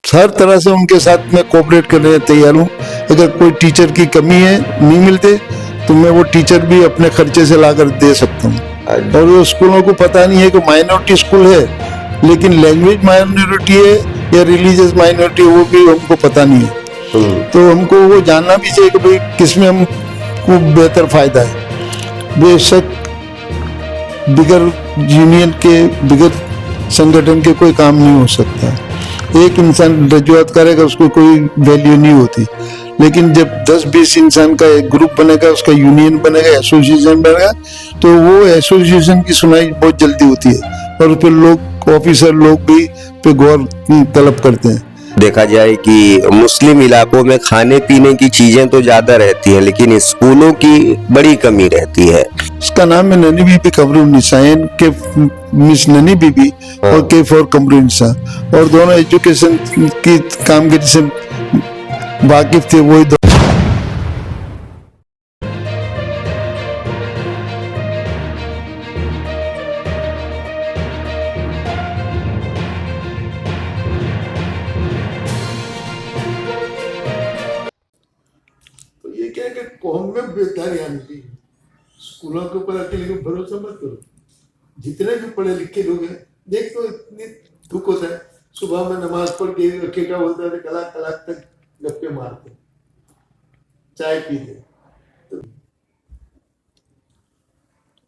हर तरह से उनके साथ मैं कोऑपरेट करने तैयार हूँ। अगर कोई टीचर की कमी है, नहीं मिलते, तो मैं वो टीचर भी अपने खर्चे से लाकर दे सकता हूँ। और वो स्कूलों को पता नहीं है कि माइनॉरिटी स्कूल है, लेकिन लैंग्वेज माइनॉरिटी है या रिलीजियस माइनॉरिटी, वो भी हमको पता नहीं है। तो हमको वो जानना भी चाहिए कि भाई किसमें हमको बेहतर फायदा है। बेशक बिगर यूनियन के, बिगर संगठन के कोई काम नहीं हो सकता। एक इंसान रजुआत करेगा, उसको कोई वैल्यू नहीं होती, लेकिन जब 10-20 इंसान का एक ग्रुप बनेगा, उसका यूनियन बनेगा, एसोसिएशन बनेगा, तो वो एसोसिएशन की सुनाई बहुत जल्दी होती है और फिर लोग, ऑफिसर लोग भी पे गौर तलब करते हैं। देखा जाए कि मुस्लिम इलाकों में खाने पीने की चीजें तो ज्यादा रहती हैं, लेकिन स्कूलों की बड़ी कमी रहती है। उसका नाम है ननी बीबी कमरुन्निसा, के मिस ननी बीबी और के फॉर कमरुन्निसा, और दोनों एजुकेशन की कामगिरी से वाकिफ थे। वही ये क्या है कि कौम में बेदारी आनी चाहिए। स्कूलों के ऊपर अकेले भरोसा मत करो। जितने भी पढ़े लिखे लोग हैं, देख तो इतनी दुख होता है, सुबह में नमाज पढ़ के अकेला होता है, कलाक कलाक तक गप्पे मारते, चाय पीते, तो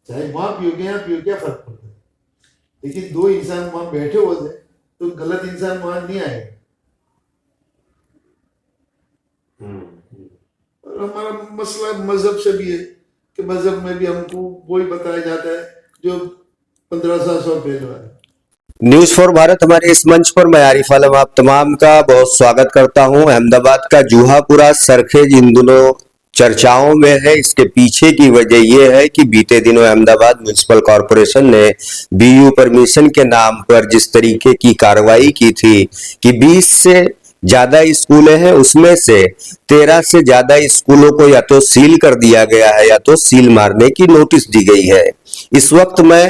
चाहे वहां पियोगे यहाँ पियो, क्या फर्क पड़ता है। लेकिन दो इंसान वहां बैठे होते तो गलत इंसान वहां नहीं आएगा। और हमारा मसला मजहब से भी है कि मजहब में भी हमको वही बताया जाता है जो 1500 साल पहले है। न्यूज फॉर भारत हमारे इस मंच पर मैं आरिफ आलम आप तमाम का बहुत स्वागत करता हूं। अहमदाबाद का जूहापुरा सरखेज इन दिनों चर्चाओं में है। इसके पीछे की वजह यह है कि बीते दिनों अहमदाबाद म्युनिसिपल कॉरपोरेशन ने बीयू परमिशन के नाम पर जिस तरीके की कार्रवाई की थी कि 20 से ज्यादा स्कूल हैं, उसमें से 13 से ज्यादा स्कूलों को या तो सील कर दिया गया है या तो सील मारने की नोटिस दी गई है। इस वक्त मैं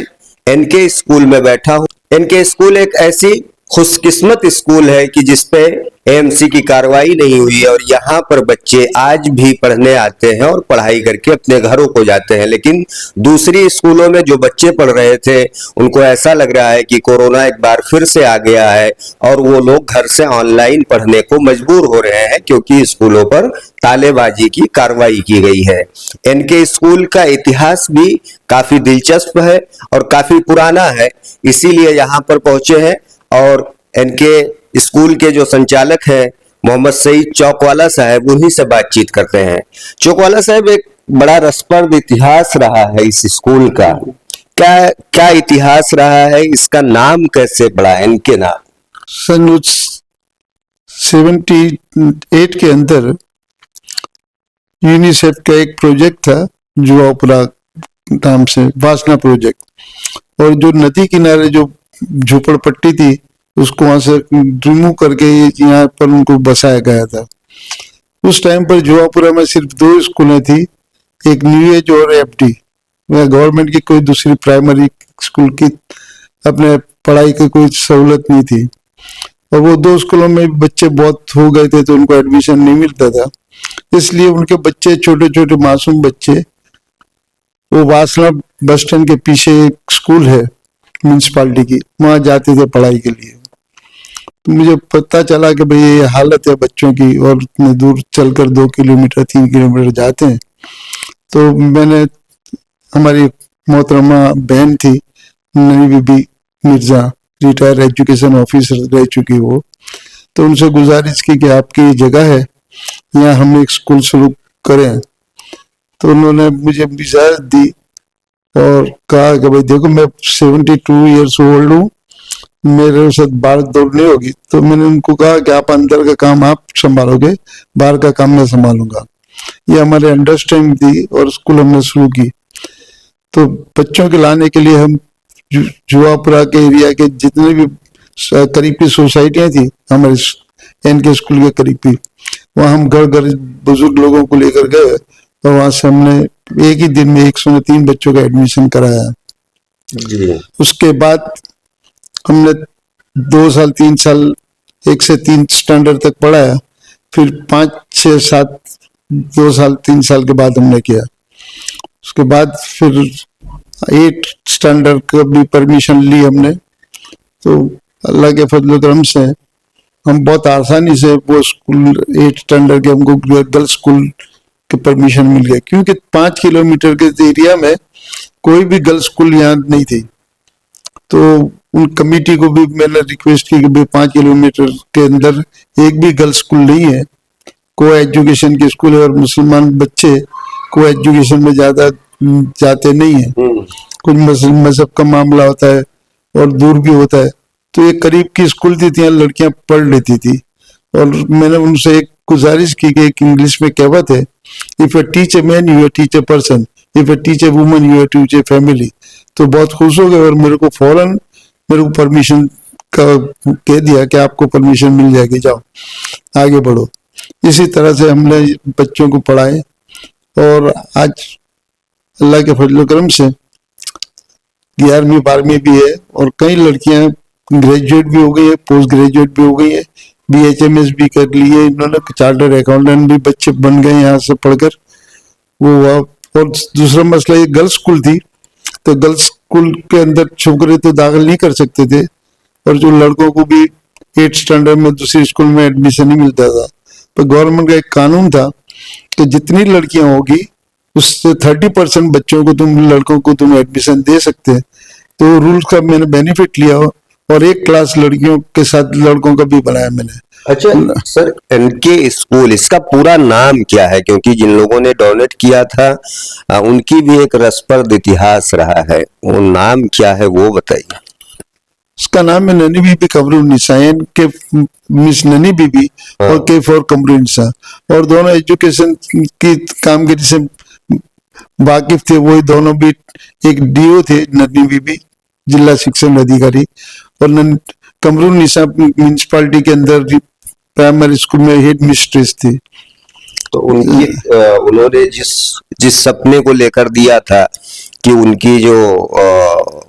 एनके स्कूल में बैठा हूं। एनके स्कूल एक ऐसी खुशकिस्मत स्कूल है कि जिसपे एएमसी की कार्रवाई नहीं हुई है और यहाँ पर बच्चे आज भी पढ़ने आते हैं और पढ़ाई करके अपने घरों को जाते हैं। लेकिन दूसरी स्कूलों में जो बच्चे पढ़ रहे थे, उनको ऐसा लग रहा है कि कोरोना एक बार फिर से आ गया है और वो लोग घर से ऑनलाइन पढ़ने को मजबूर हो रहे हैं, क्योंकि स्कूलों पर तालेबाजी की कार्रवाई की गई है। एनके स्कूल का इतिहास भी काफी दिलचस्प है और काफी पुराना है, इसीलिए यहाँ पर पहुंचे हैं और इनके स्कूल के जो संचालक हैं मोहम्मद सईद चौकवाला साहब, उन्हीं से बातचीत करते हैं। चौकवाला साहब, एक बड़ा रसप्रद इतिहास रहा है इस स्कूल का, क्या क्या इतिहास रहा है, इसका नाम कैसे पड़ा है इनके नाम? सन 78 के अंदर यूनिसेफ का एक प्रोजेक्ट था जुआपुरा नाम से, वासना प्रोजेक्ट, और जो नदी किनारे जो झोपड़पट्टी थी उसको वहां से रिमूव करके यहाँ पर उनको बसाया गया था। उस टाइम पर जुआपुरा में सिर्फ 2 स्कूलें थी, एक न्यू एज और एफडी। गवर्नमेंट की कोई दूसरी प्राइमरी स्कूल की अपने पढ़ाई की कोई सहूलत नहीं थी, और वो 2 स्कूलों में बच्चे बहुत हो गए थे तो उनको एडमिशन नहीं मिलता था। इसलिए उनके बच्चे, छोटे छोटे मासूम बच्चे, वो वासना बस स्टैंड के पीछे एक स्कूल है म्यूनिसिपालिटी की, वहां जाते थे पढ़ाई के लिए। तो मुझे पता चला कि भाई ये हालत है बच्चों की और इतने दूर चलकर 2 किलोमीटर 3 किलोमीटर जाते हैं। तो मैंने, हमारी मोहतरमा बहन थी ननी बीबी मिर्जा, रिटायर एजुकेशन ऑफिसर रह चुकी वो, तो उनसे गुजारिश की कि आपकी ये जगह है, यहाँ हम एक स्कूल शुरू करें। तो उन्होंने मुझे इजाजत दी और कहा कि भाई देखो, मैं 72 ईयर्स ओल्ड हूँ, मेरे साथ बाहर दौड़ नहीं होगी। तो मैंने उनको कहा कि आप अंदर का काम आप संभालोगे, बाहर का काम मैं संभालूंगा। ये हमारे अंडरस्टैंडिंग थी और स्कूल हमने शुरू की। तो बच्चों के लाने के लिए हम जुआपुरा के एरिया के जितने भी करीब की सोसाइटियां थी हमारे एनके स्कूल के करीब की, वहाँ हम घर घर बुजुर्ग लोगों को लेकर गए और वहां से हमने एक ही दिन में 103 बच्चों का एडमिशन कराया जी। उसके बाद हमने 2 साल 3 साल 1 से 3 स्टैंडर्ड तक पढ़ाया। फिर 5, 6, 7, 2 साल 3 साल के बाद हमने किया। उसके बाद फिर 8 स्टैंडर्ड का भी परमिशन ली हमने। तो अल्लाह के फजल करम से हम बहुत आसानी से वो स्कूल 8 स्टैंडर्ड के हमको गर्ल्स स्कूल के परमिशन मिल गए, क्योंकि 5 किलोमीटर के एरिया में कोई भी गर्ल्स स्कूल यहाँ नहीं थी। तो उन कमेटी को भी मैंने रिक्वेस्ट की कि भाई 5 किलोमीटर के अंदर एक भी गर्ल्स स्कूल नहीं है, को एजुकेशन के स्कूल है, और मुसलमान बच्चे को एजुकेशन में ज्यादा जाते नहीं है। कुछ मुस्लिम मजहब का मामला होता है और दूर भी होता है। तो एक करीब की स्कूल थी, यहाँ लड़कियां पढ़ लेती थी। और मैंने उनसे एक गुजारिश की कि एक इंग्लिश में कहावत है, if you teach a man you teach a person, if you teach a woman you teach a family. तो बहुत खुश हो गए और मेरे को फौरन मेरे को परमिशन का कह दिया कि आपको परमिशन मिल जाएगी, जाओ आगे बढ़ो। इसी तरह से हमने बच्चों को पढ़ाए और आज अल्लाह के फजल करम से 11वीं 12वीं भी है और कई लड़कियां ग्रेजुएट भी हो गई है, पोस्ट ग्रेजुएट भी हो गई है, BHMS भी कर ली है इन्होंने, चार्टर्ड अकाउंटेंट भी बच्चे बन गए यहाँ से पढ़कर वो। और दूसरा मसला ये गर्ल्स स्कूल थी, तो गर्ल्स स्कूल के अंदर छोकरे तो दाखिल नहीं कर सकते थे, और जो लड़कों को भी 8 स्टैंडर्ड में दूसरी स्कूल में एडमिशन नहीं मिलता था। तो गवर्नमेंट का एक कानून था कि जितनी लड़कियां होगी उससे 30% बच्चों को लड़कों को तुम एडमिशन दे सकते हैं। तो रूल्स का मैंने बेनिफिट लिया और एक क्लास लड़कियों के साथ लड़कों का भी बनाया मैंने। अच्छा सर, इनके स्कूल, इसका पूरा नाम क्या है? क्योंकि जिन लोगों ने डोनेट किया था उनकी भी एक रसप्रद इतिहास रहा है, वो नाम क्या है वो बताइए। इसका नाम है ननी बीबी कमरुन्निसा, के मिस ननी बीबी और के फॉर कमरुन्निसा, और दोनों एजुकेशन की कामगिरी से वाकिफ थे। वही दोनों भी एक DO थे, ननी बीबी जिला शिक्षण अधिकारी, और कमरुन्निसा म्यूनिसिपालिटी के अंदर प्राइमरी स्कूल में हेड मिस्ट्रेस थी। तो उनकी उन्होंने जिस सपने को लेकर दिया था कि उनकी जो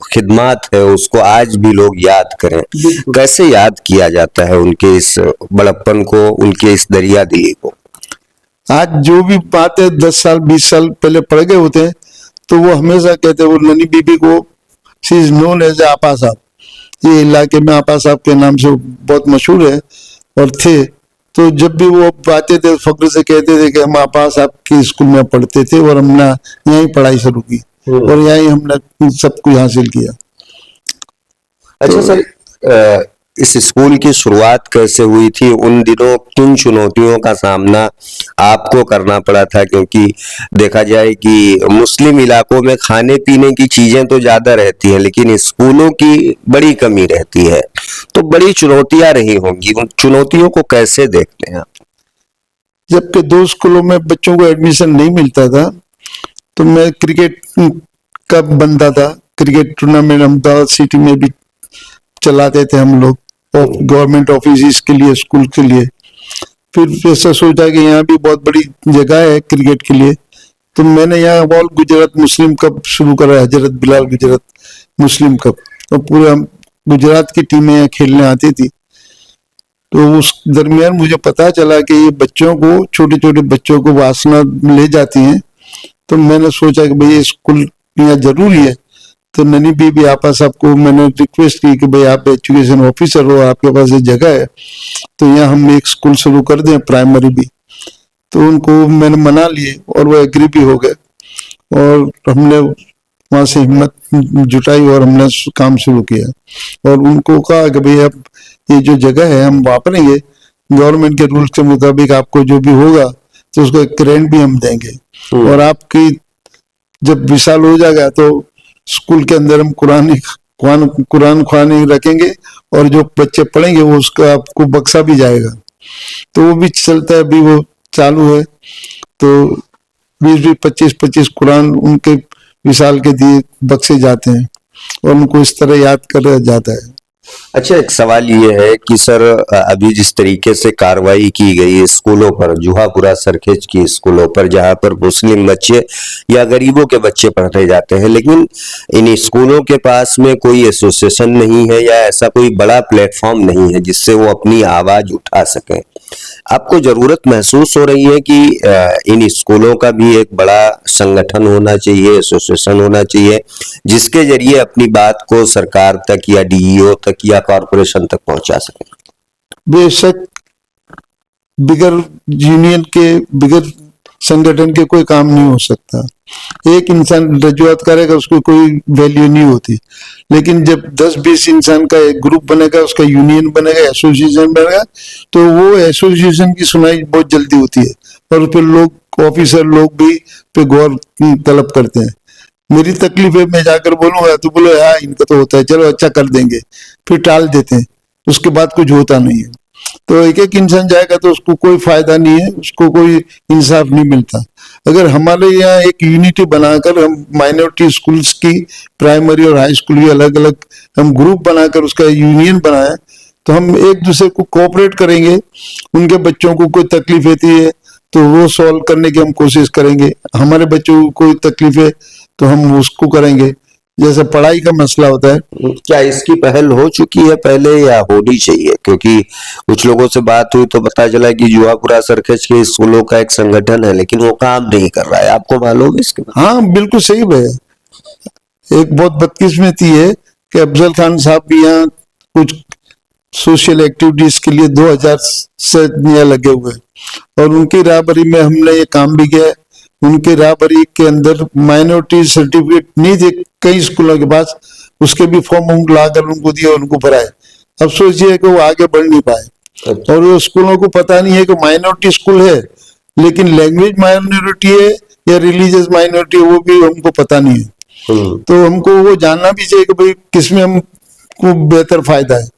खिदमत है उसको आज भी लोग याद करें, कैसे याद किया जाता है उनके इस बड़प्पन को, उनके इस दरिया दिली को? आज जो भी बात है 10 साल 20 साल पहले पढ़ गए होते हैं तो वो हमेशा कहते हैं, वो ननी बीबी को शी इज नोन एज आपा साहब, ये इलाके में आपा साहब के नाम से बहुत मशहूर है और थे। तो जब भी वो आते थे फख्र से कहते थे कि हम आपा साहब के स्कूल में पढ़ते थे और हमने यहीं पढ़ाई शुरू की और यहीं हमने सब कुछ हासिल किया। अच्छा सर, इस स्कूल की शुरुआत कैसे हुई थी? उन दिनों किन चुनौतियों का सामना आपको करना पड़ा था? क्योंकि देखा जाए कि मुस्लिम इलाकों में खाने पीने की चीजें तो ज्यादा रहती हैं, लेकिन स्कूलों की बड़ी कमी रहती है, तो बड़ी चुनौतियां रही होंगी। उन चुनौतियों को कैसे देखते हैं आप? जबकि 2 स्कूलों में बच्चों को एडमिशन नहीं मिलता था, तो मैं क्रिकेट का बंदा था। क्रिकेट टूर्नामेंट अहमदाबाद सिटी में भी चलाते थे हम लोग, गवर्नमेंट ऑफिस के लिए, स्कूल के लिए। फिर ऐसा सोचा कि यहाँ भी बहुत बड़ी जगह है क्रिकेट के लिए, तो मैंने यहाँ ऑल गुजरात मुस्लिम कप शुरू करा, हजरत बिलाल गुजरात मुस्लिम कप, और पूरा गुजरात की टीमें यहाँ खेलने आती थी। तो उस दरमियान मुझे पता चला कि ये बच्चों को, छोटे छोटे बच्चों को वासना ले जाती हैं। तो मैंने सोचा कि भाई ये स्कूल यहाँ जरूरी है। तो ननी बीबी आपा साहब को मैंने रिक्वेस्ट की कि भाई आप एजुकेशन ऑफिसर हो, आपके पास ये जगह है, तो यहाँ हम एक स्कूल शुरू कर दें, प्राइमरी भी। तो उनको मैंने मना लिए और वो एग्री भी हो गए, और हमने वहां से हिम्मत जुटाई और हमने काम शुरू किया। और उनको कहा कि भाई अब ये जो जगह है हम वापरेंगे, गवर्नमेंट के रूल्स के मुताबिक आपको जो भी होगा तो उसको एक ग्रेंट भी हम देंगे, और आपकी जब विशाल हो जाएगा तो स्कूल के अंदर हम कुरान ख्वानी रखेंगे, और जो बच्चे पढ़ेंगे वो उसका आपको बक्सा भी जाएगा। तो वो भी चलता है, अभी वो चालू है। तो 20-20, 25-25 कुरान उनके विशाल के दिए बक्से जाते हैं और उनको इस तरह याद करा जाता है। अच्छा, एक सवाल ये है कि सर अभी जिस तरीके से कार्रवाई की गई है स्कूलों पर, जुहापुरा सरखेज की स्कूलों पर, जहां पर मुस्लिम बच्चे या गरीबों के बच्चे पढ़ने जाते हैं, लेकिन इन स्कूलों के पास में कोई एसोसिएशन नहीं है या ऐसा कोई बड़ा प्लेटफॉर्म नहीं है जिससे वो अपनी आवाज उठा सकें। आपको जरूरत महसूस हो रही है कि इन स्कूलों का भी एक बड़ा संगठन होना चाहिए, एसोसिएशन होना चाहिए, जिसके जरिए अपनी बात को सरकार तक या डीईओ तक या कॉरपोरेशन तक पहुंचा सके। बेशक बिगर यूनियन के, बिगर संगठन के कोई काम नहीं हो सकता। एक इंसान रजुआत करेगा उसको कोई वैल्यू नहीं होती, लेकिन जब 10-20 इंसान का एक ग्रुप बनेगा, उसका यूनियन बनेगा, एसोसिएशन बनेगा, तो वो एसोसिएशन की सुनाई बहुत जल्दी होती है और फिर लोग, ऑफिसर लोग भी पे गौर तलब करते हैं। मेरी तकलीफ है, मैं जाकर बोलूंगा तो बोलो हाँ इनका तो होता है, चलो अच्छा कर देंगे, फिर टाल देते हैं, उसके बाद कुछ होता नहीं है। तो एक एक इंसान जाएगा तो उसको कोई फायदा नहीं है, उसको कोई इंसाफ नहीं मिलता। अगर हमारे यहाँ एक यूनिटी बनाकर हम माइनॉरिटी स्कूल्स की प्राइमरी और हाई स्कूल की अलग अलग हम ग्रुप बनाकर उसका यूनियन बनाए, तो हम एक दूसरे को कोऑपरेट करेंगे। उनके बच्चों को कोई तकलीफ होती है तो वो सॉल्व करने की हम कोशिश करेंगे, हमारे बच्चों को कोई तकलीफ है तो हम उसको करेंगे। जैसे पढ़ाई का मसला होता है, क्या इसकी पहल हो चुकी है पहले या होनी चाहिए? क्योंकि कुछ लोगों से बात हुई तो पता चला कि जुहापुरा सरखेज के स्कूलों का एक संगठन है लेकिन वो काम नहीं कर रहा है। आपको मालूम है इसके बारे हाँ बिल्कुल सही है। एक बहुत बदकिस्मती है कि अफजल खान साहब भी यहाँ कुछ सोशल एक्टिविटीज के लिए 2000 से यहाँ लगे हुए हैं और उनकी राहबरी में हमने ये काम भी किया है। उनके राहबरी के अंदर माइनॉरिटी सर्टिफिकेट नहीं थे कई स्कूलों के पास, उसके भी फॉर्म हम लाकर उनको दिए, उनको भराए। अफसोस ये है कि वो आगे बढ़ नहीं पाए में? और वो स्कूलों को पता नहीं है कि माइनॉरिटी स्कूल है, लेकिन लैंग्वेज माइनॉरिटी है या रिलीजियस माइनॉरिटी है वो भी हमको पता नहीं है। तो हमको वो जानना भी चाहिए कि भाई किसमें हमको बेहतर फायदा है।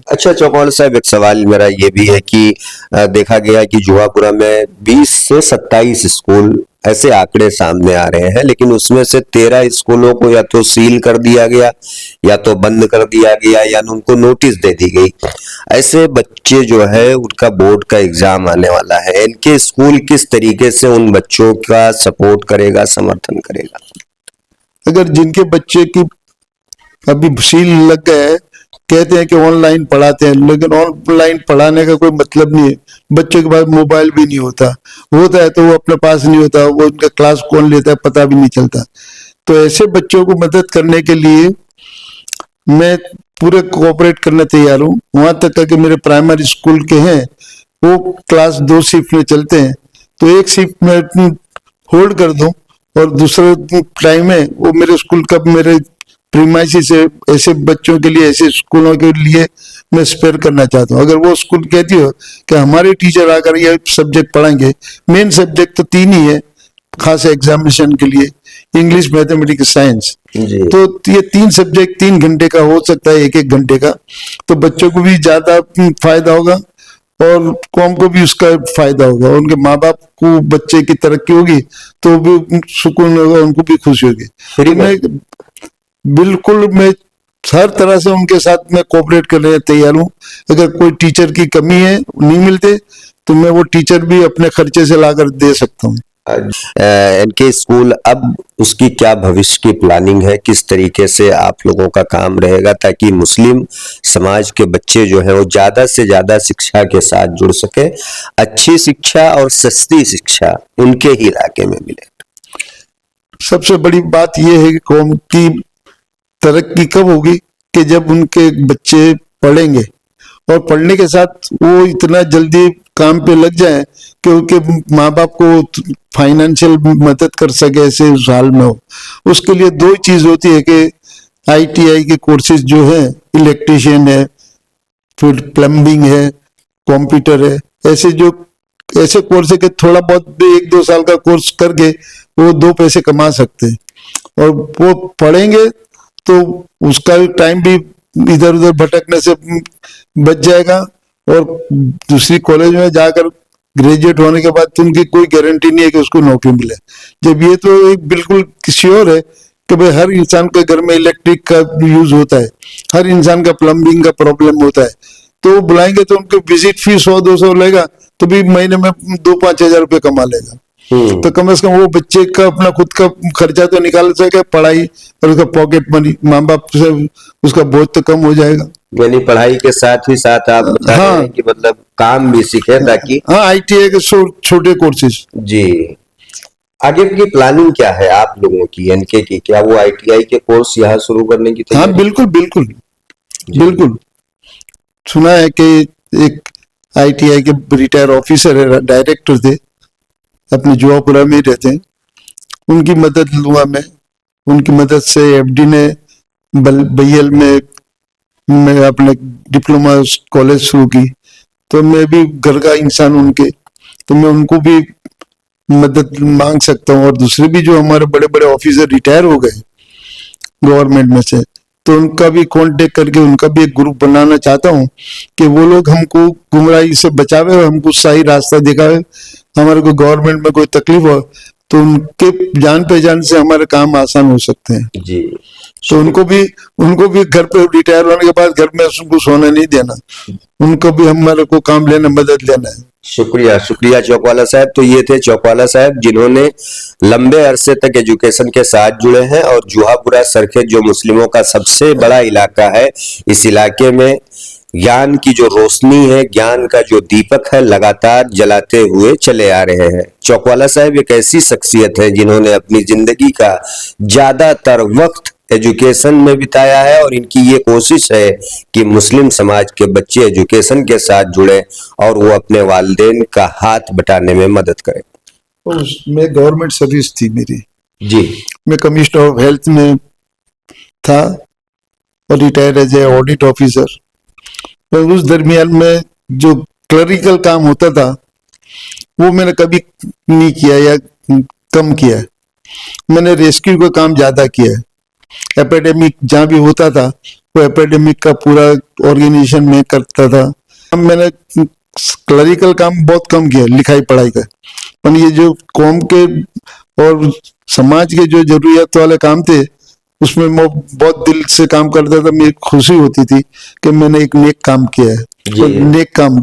अच्छा चौहान साहब, एक सवाल मेरा ये भी है कि देखा गया कि जुहापुरा में 20 से 27 स्कूल ऐसे आंकड़े सामने आ रहे हैं, लेकिन उसमें से 13 स्कूलों को या तो सील कर दिया गया या तो बंद कर दिया गया या उनको नोटिस दे दी गई। ऐसे बच्चे जो है उनका बोर्ड का एग्जाम आने वाला है, इनके स्कूल किस तरीके से उन बच्चों का सपोर्ट करेगा, समर्थन करेगा? अगर जिनके बच्चे की अभी सील लग गए, कहते हैं कि ऑनलाइन पढ़ाते हैं, लेकिन ऑनलाइन पढ़ाने का कोई मतलब नहीं है। बच्चों के पास मोबाइल भी नहीं होता है तो वो अपने पास नहीं होता, वो उनका क्लास कौन लेता है पता भी नहीं चलता। तो ऐसे बच्चों को मदद करने के लिए मैं पूरे कोऑपरेट करने तैयार हूँ। वहां तक कि मेरे प्राइमरी स्कूल के हैं वो क्लास 2 शिफ्ट में चलते हैं, तो एक शिफ्ट में होल्ड कर दूं और दूसरे टाइम में वो मेरे स्कूल का, मेरे प्रीमाइसी से ऐसे बच्चों के लिए, ऐसे स्कूलों के लिए मैं स्पेयर करना चाहता हूँ। अगर वो स्कूल कहती हो कि हमारे टीचर आकर ये सब्जेक्ट पढ़ाएंगे, मेन सब्जेक्ट तो 3 ही है खास एग्जामिनेशन के लिए, इंग्लिश, मैथमेटिक्स, साइंस, तो ये 3 सब्जेक्ट 3 घंटे का हो सकता है, 1-1 घंटे का, तो बच्चों को भी ज्यादा फायदा होगा और कौम को भी उसका फायदा होगा। उनके माँ बाप को बच्चे की तरक्की होगी तो भी सुकून होगा, उनको भी खुशी होगी। बिल्कुल मैं हर तरह से उनके साथ में कोऑपरेट करने के तैयार हूँ। अगर कोई टीचर की कमी है, नहीं मिलते, तो मैं वो टीचर भी अपने खर्चे से लाकर दे सकता हूँ। इनके स्कूल अब उसकी क्या भविष्य की प्लानिंग है, किस तरीके से आप लोगों का काम रहेगा ताकि मुस्लिम समाज के बच्चे जो है वो ज्यादा से ज्यादा शिक्षा के साथ जुड़ सके, अच्छी शिक्षा और सस्ती शिक्षा उनके ही इलाके में मिले? सबसे बड़ी बात यह है कि कौम की तरक्की कब होगी कि जब उनके बच्चे पढ़ेंगे और पढ़ने के साथ वो इतना जल्दी काम पे लग जाए कि उनके माँ बाप को फाइनेंशियल मदद कर सके ऐसे उस हाल में हो। उसके लिए 2 ही चीज होती है कि ITI के कोर्सेज जो है, इलेक्ट्रिशियन है, फिर प्लम्बिंग है, कंप्यूटर है, ऐसे कोर्स है कि थोड़ा बहुत भी 1-2 साल का कोर्स करके वो 2 पैसे कमा सकते हैं और वो पढ़ेंगे तो उसका टाइम भी इधर उधर भटकने से बच जाएगा और दूसरी कॉलेज में जाकर ग्रेजुएट होने के बाद उनकी कोई गारंटी नहीं है कि उसको नौकरी मिले। जब ये तो एक बिल्कुल श्योर है कि भाई हर इंसान के घर में इलेक्ट्रिक का यूज होता है, हर इंसान का प्लम्बिंग का प्रॉब्लम होता है, तो वो बुलाएंगे तो उनको विजिट फी 100-200 लेगा, तो भी महीने में 2-5 हजार रुपये कमा लेगा। तो कम से कम वो बच्चे का अपना खुद का खर्चा तो निकाल सके, पढ़ाई और उसका पॉकेट मनी, माँ बाप से उसका बोझ तो कम हो जाएगा। यानी पढ़ाई के साथ ही साथ आप बता रहे हैं कि मतलब काम भी सीखे ताकि। हाँ, ITI के छोटे कोर्सेज। जी, आगे की प्लानिंग क्या है आप लोगों की, एनके की? क्या वो ITI के कोर्स यहाँ शुरू करने की हाँ, तैयारी? बिल्कुल बिल्कुल बिल्कुल। सुना है कि एक ITI के रिटायर ऑफिसर है, डायरेक्टर थे, अपने जुआपुरा में ही रहते हैं, उनकी मदद लूंगा मैं। उनकी मदद से FD ने बय्यल में मैं अपने डिप्लोमा कॉलेज शुरू की, तो मैं भी घर का इंसान उनके, तो मैं उनको भी मदद मांग सकता हूँ। और दूसरे भी जो हमारे बड़े बड़े ऑफिसर रिटायर हो गए गवर्नमेंट में से, तो उनका भी कांटेक्ट करके उनका भी एक ग्रुप बनाना चाहता हूँ कि वो लोग हमको गुमराही से बचावे और हमको सही रास्ता दिखावे। हमारे को गवर्नमेंट में कोई तकलीफ हो तो उनके जान पहचान से हमारे काम आसान हो सकते हैं। जी, तो उनको भी घर पे रिटायर होने के बाद घर में उनको सोने नहीं देना, उनको भी हमारे को काम लेना, मदद लेना है। शुक्रिया शुक्रिया चौकवाला साहब। तो ये थे चौकवाला साहब जिन्होंने लंबे अरसे तक एजुकेशन के साथ जुड़े हैं और जुहापुरा सरखेज जो मुस्लिमों का सबसे बड़ा इलाका है, इस इलाके में ज्ञान की जो रोशनी है, ज्ञान का जो दीपक है, लगातार जलाते हुए चले आ रहे हैं। चौकवाला साहब एक ऐसी शख्सियत है जिन्होंने अपनी जिंदगी का ज्यादातर वक्त एजुकेशन में बिताया है और इनकी ये कोशिश है कि मुस्लिम समाज के बच्चे एजुकेशन के साथ जुड़े और वो अपने वालिदैन का हाथ बटाने में मदद करें। मैं गवर्नमेंट सर्विस थी मेरी जी, मैं कमिश्नर ऑफ हेल्थ में था और retire as a audit officer. तो उस दरमियान में जो क्लरिकल काम होता था वो मैंने कभी नहीं किया या कम किया। मैंने रेस्क्यू का काम ज्यादा किया है। एपिडेमिक जहाँ भी होता था वो एपिडेमिक का पूरा ऑर्गेनाइजेशन में करता था। मैंने क्लरिकल काम बहुत कम किया, लिखाई पढ़ाई का। पर ये जो कौम के और समाज के जो जरूरियात वाले काम थे उसमें मैं बहुत दिल से काम करता था। मुझे खुशी होती थी कि मैंने एक नेक काम किया है। तो नेक काम।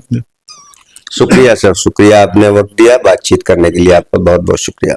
शुक्रिया सर, शुक्रिया, आपने वक्त दिया बातचीत करने के लिए, आपका बहुत बहुत शुक्रिया।